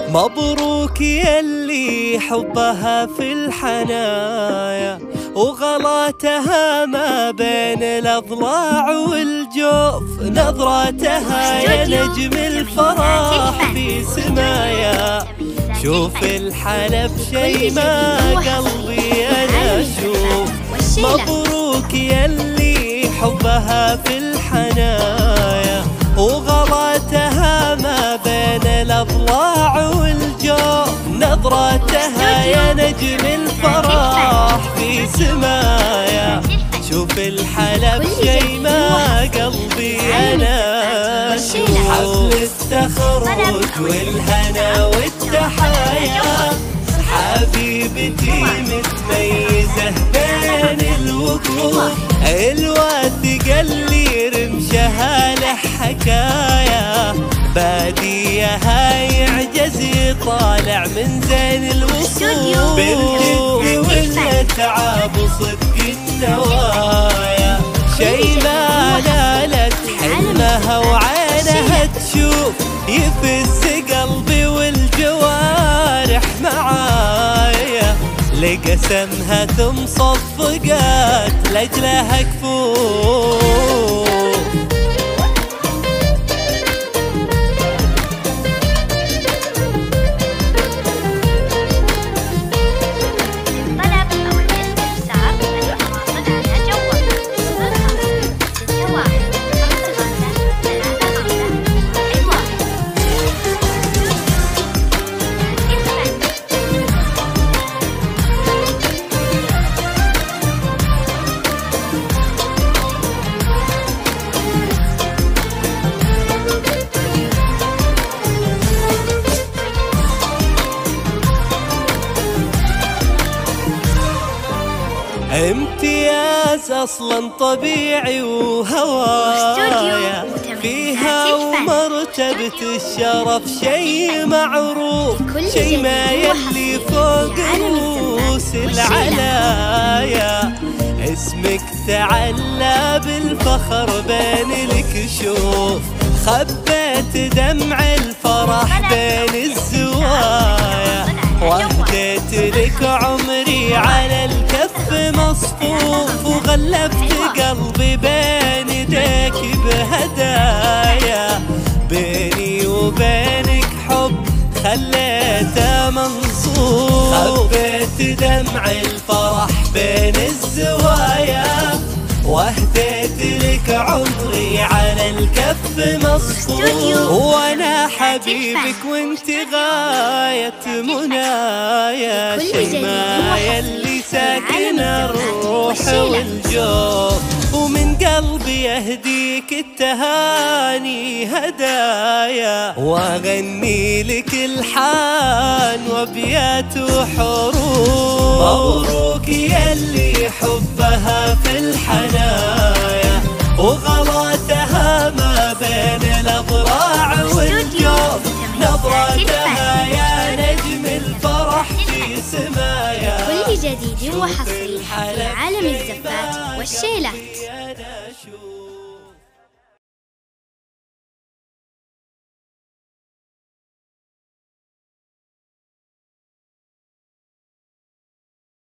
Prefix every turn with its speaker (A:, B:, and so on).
A: مبروك يلي حبها في الحنايا وغلاتها ما بين الأضلاع والجوف، نظراتها يا نجم الفرح في سمايا. شوف الحلا بشي ما قلبي أنا أشوف. مبروك يلي حبها في الحنايا وغلاتها ما بين الأضلاع والجوف، نظراتها يا نجم الفرح في سمايا. شوف الحلا بشي ما قلبي أنا أشوف. حفل التخرج والهنا والتحايا، حبيبتي متميزة بين الوقوف، الواثقة اللي رمشها له حكايا، باديها يعجز يطالع من زين الوصول، بالجد والتعب وصدق النوايا، شي ما نالت حلمها وعينها تشوف، يفز قلبي والجوارح معايا، لقسمها ثم صفقات لأجلها كفوف. امتياز اصلا طبيعي وهوايا، فيها ومرتبة الشرف شي معروف، شي ما يلي فوق رؤوس العلايا، اسمك تعلى بالفخر بين الكشوف، خبيت دمع الفرح بين الزوايا، وهديت لك عمري على الكف مصفوف، وغلفت قلبي بين يديك بهدايا، بيني وبينك حب خليته منصوف، خبيت دمع الفرح بين الزوايا، وهديت لك عمري على الكف مصفوف، وانا حبيبك وانت غاية منايا، شي ما يلي ساكن الروح والجوف، ومن قلبي اهديك التهاني هدايا، واغني لك الحان وابيات وحروف. مبروك يلي حبها في الحنايا وغلاتها ما بين الأضلاع والجوف، نظراتها يا نجم الفرح في سمايا.
B: كل جديد وحصري في عالم الزفات والشيلات.